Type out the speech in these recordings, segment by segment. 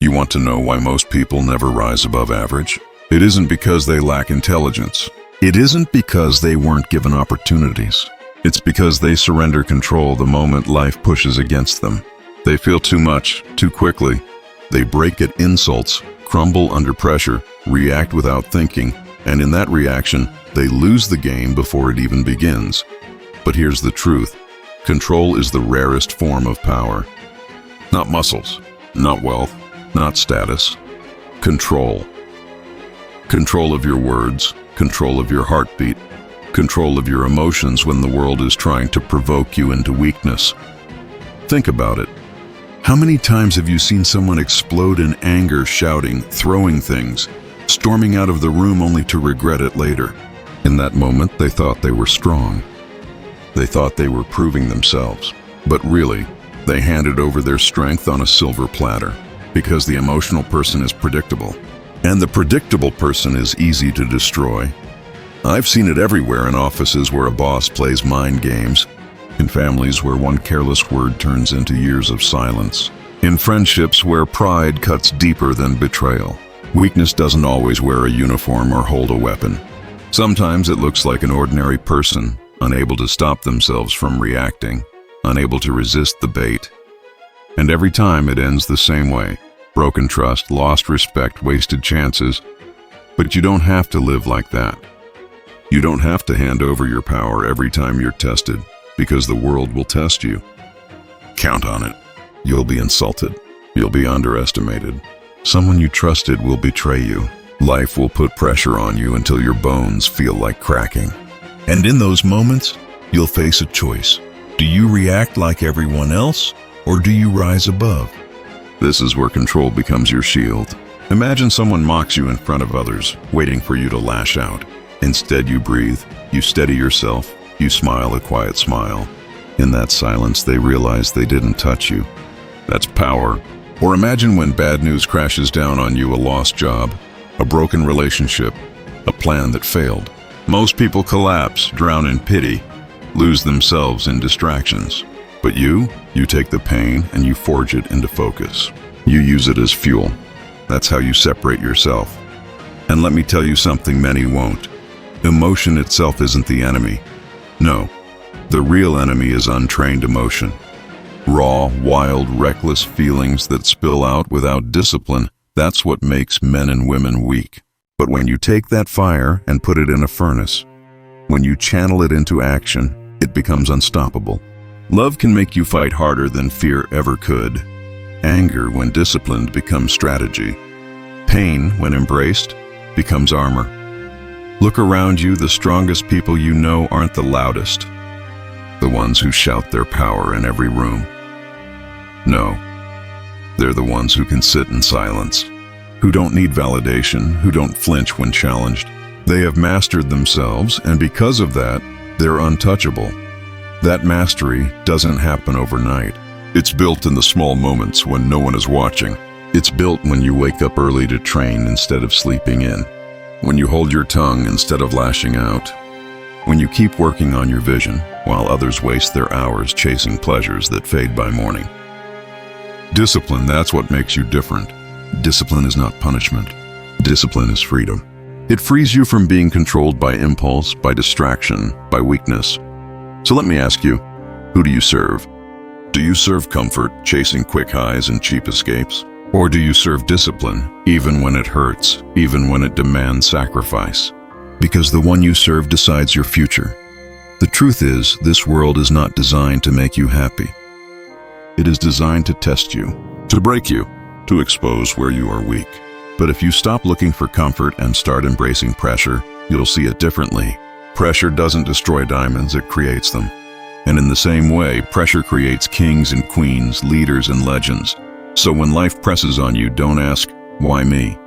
You want to know why most people never rise above average? It isn't because they lack intelligence. It isn't because they weren't given opportunities. It's because they surrender control the moment life pushes against them. They feel too much, too quickly. They break at insults, crumble under pressure, react without thinking, and in that reaction, they lose the game before it even begins. But here's the truth. Control is the rarest form of power. Not muscles, not wealth, not status. Control. Control of your words, control of your heartbeat, control of your emotions when the world is trying to provoke you into weakness. Think about it. How many times have you seen someone explode in anger, shouting, throwing things, storming out of the room only to regret it later? In that moment, they thought they were strong. They thought they were proving themselves. But really, they handed over their strength on a silver platter, because the emotional person is predictable. And the predictable person is easy to destroy. I've seen it everywhere, in offices where a boss plays mind games, in families where one careless word turns into years of silence, in friendships where pride cuts deeper than betrayal. Weakness doesn't always wear a uniform or hold a weapon. Sometimes it looks like an ordinary person, unable to stop themselves from reacting, unable to resist the bait. And every time it ends the same way. Broken trust, lost respect, wasted chances. But you don't have to live like that. You don't have to hand over your power every time you're tested, because the world will test you. Count on it. You'll be insulted. You'll be underestimated. Someone you trusted will betray you. Life will put pressure on you until your bones feel like cracking. And in those moments, you'll face a choice. Do you react like everyone else, or do you rise above? This is where control becomes your shield. Imagine someone mocks you in front of others, waiting for you to lash out. Instead, you breathe, you steady yourself, you smile a quiet smile. In that silence, they realize they didn't touch you. That's power. Or imagine when bad news crashes down on you, a lost job, a broken relationship, a plan that failed. Most people collapse, drown in pity, lose themselves in distractions. But you take the pain and you forge it into focus. You use it as fuel. That's how you separate yourself. And let me tell you something many won't. Emotion itself isn't the enemy. No, the real enemy is untrained emotion. Raw, wild, reckless feelings that spill out without discipline. That's what makes men and women weak. But when you take that fire and put it in a furnace, when you channel it into action, it becomes unstoppable. Love can make you fight harder than fear ever could. Anger, when disciplined, becomes strategy. Pain, when embraced, becomes armor. Look around you. The strongest people you know aren't the loudest, the ones who shout their power in every room. No, they're the ones who can sit in silence, who don't need validation, who don't flinch when challenged. They have mastered themselves, and because of that, they're untouchable. That mastery doesn't happen overnight. It's built in the small moments when no one is watching. It's built when you wake up early to train instead of sleeping in, when you hold your tongue instead of lashing out, when you keep working on your vision while others waste their hours chasing pleasures that fade by morning. Discipline, that's what makes you different. Discipline is not punishment. Discipline is freedom. It frees you from being controlled by impulse, by distraction, by weakness. So let me ask you, who do you serve? Do you serve comfort, chasing quick highs and cheap escapes? Or do you serve discipline, even when it hurts, even when it demands sacrifice? Because the one you serve decides your future. The truth is, this world is not designed to make you happy. It is designed to test you, to break you, to expose where you are weak. But if you stop looking for comfort and start embracing pressure, you'll see it differently. Pressure doesn't destroy diamonds, it creates them. And in the same way, pressure creates kings and queens, leaders and legends. So when life presses on you, don't ask, why me?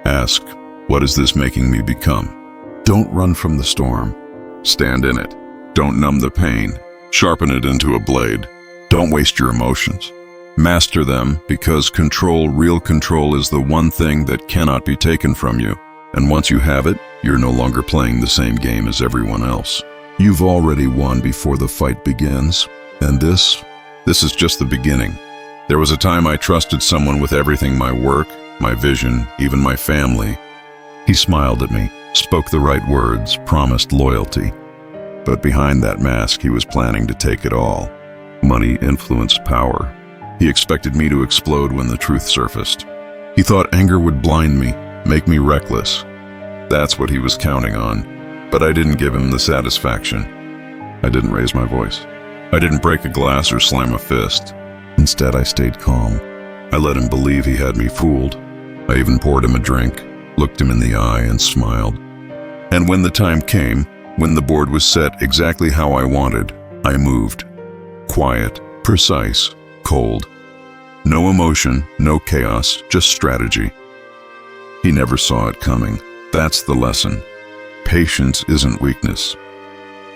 Ask, what is this making me become? Don't run from the storm. Stand in it. Don't numb the pain. Sharpen it into a blade. Don't waste your emotions. Master them, because control, real control, is the one thing that cannot be taken from you. And once you have it, you're no longer playing the same game as everyone else. You've already won before the fight begins. And this is just the beginning. There was a time I trusted someone with everything: my work, my vision, even my family. He smiled at me, spoke the right words, promised loyalty. But behind that mask, he was planning to take it all. Money, influence, power. He expected me to explode when the truth surfaced. He thought anger would blind me, make me reckless. That's what he was counting on. But I didn't give him the satisfaction. I didn't raise my voice. I didn't break a glass or slam a fist. Instead, I stayed calm. I let him believe he had me fooled. I even poured him a drink, looked him in the eye, and smiled. And when the time came, when the board was set exactly how I wanted, I moved. Quiet, precise, cold. No emotion, no chaos, just strategy. He never saw it coming. That's the lesson. Patience isn't weakness.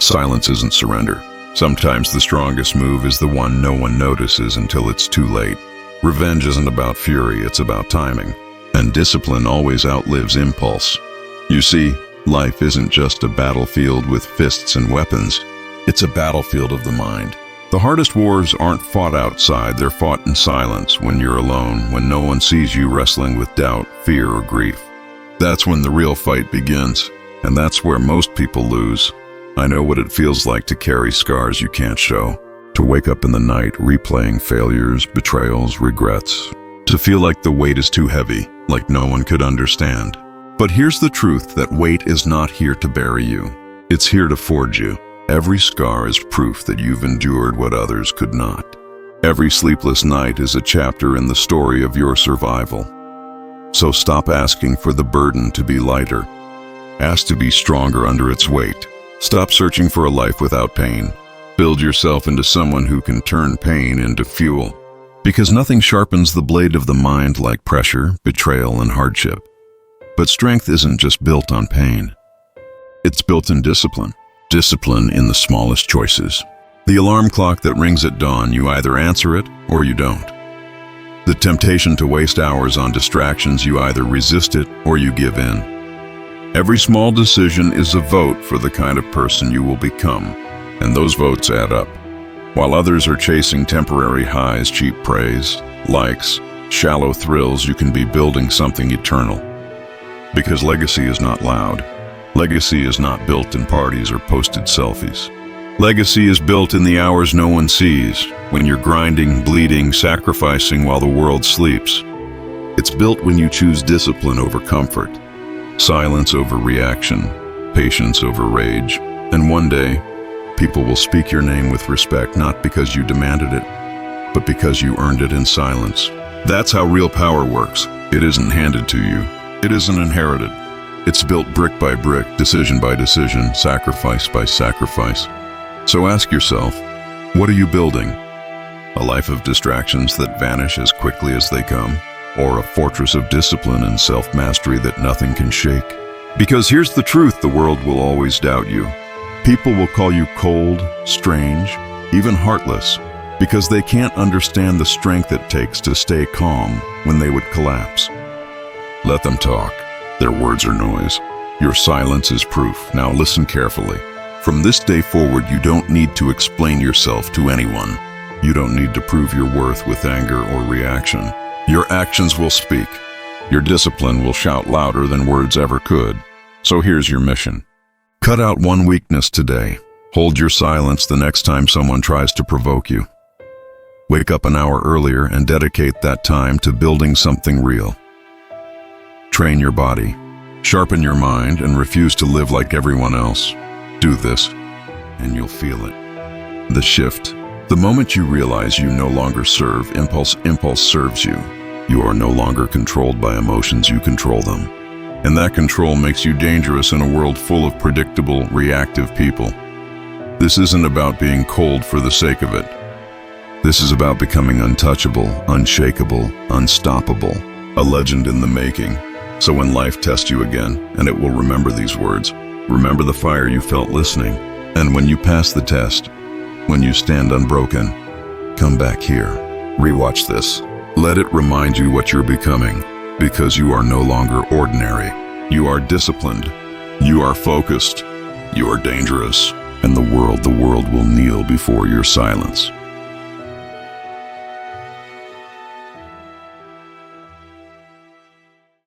Silence isn't surrender. Sometimes the strongest move is the one no one notices until it's too late. Revenge isn't about fury, it's about timing. And discipline always outlives impulse. You see, life isn't just a battlefield with fists and weapons. It's a battlefield of the mind. The hardest wars aren't fought outside, they're fought in silence, when you're alone, when no one sees you wrestling with doubt, fear, or grief. That's when the real fight begins, and that's where most people lose. I know what it feels like to carry scars you can't show, to wake up in the night replaying failures, betrayals, regrets, to feel like the weight is too heavy, like no one could understand. But here's the truth, that weight is not here to bury you. It's here to forge you. Every scar is proof that you've endured what others could not. Every sleepless night is a chapter in the story of your survival. So stop asking for the burden to be lighter. Ask to be stronger under its weight. Stop searching for a life without pain. Build yourself into someone who can turn pain into fuel. Because nothing sharpens the blade of the mind like pressure, betrayal, and hardship. But strength isn't just built on pain. It's built in discipline. Discipline in the smallest choices. The alarm clock that rings at dawn, you either answer it or you don't. The temptation to waste hours on distractions, you either resist it or you give in. Every small decision is a vote for the kind of person you will become, and those votes add up. While others are chasing temporary highs, cheap praise, likes, shallow thrills, you can be building something eternal. Because legacy is not loud. Legacy is not built in parties or posted selfies. Legacy is built in the hours no one sees, when you're grinding, bleeding, sacrificing while the world sleeps. It's built when you choose discipline over comfort, silence over reaction, patience over rage. And one day, people will speak your name with respect, not because you demanded it, but because you earned it in silence. That's how real power works. It isn't handed to you. It isn't inherited. It's built brick by brick, decision by decision, sacrifice by sacrifice. So ask yourself, what are you building? A life of distractions that vanish as quickly as they come? Or a fortress of discipline and self-mastery that nothing can shake? Because here's the truth, the world will always doubt you. People will call you cold, strange, even heartless, because they can't understand the strength it takes to stay calm when they would collapse. Let them talk. Their words are noise. Your silence is proof. Now listen carefully. From this day forward, you don't need to explain yourself to anyone. You don't need to prove your worth with anger or reaction. Your actions will speak. Your discipline will shout louder than words ever could. So here's your mission. Cut out one weakness today. Hold your silence the next time someone tries to provoke you. Wake up an hour earlier and dedicate that time to building something real. Train your body, sharpen your mind, and refuse to live like everyone else. Do this, and you'll feel it. The shift. The moment you realize you no longer serve impulse serves you. You are no longer controlled by emotions, you control them. And that control makes you dangerous in a world full of predictable, reactive people. This isn't about being cold for the sake of it. This is about becoming untouchable, unshakable, unstoppable, a legend in the making. So when life tests you again, and it will remember these words, remember the fire you felt listening. And when you pass the test, when you stand unbroken, come back here. Rewatch this. Let it remind you what you're becoming, because you are no longer ordinary. You are disciplined. You are focused. You are dangerous. And the world will kneel before your silence.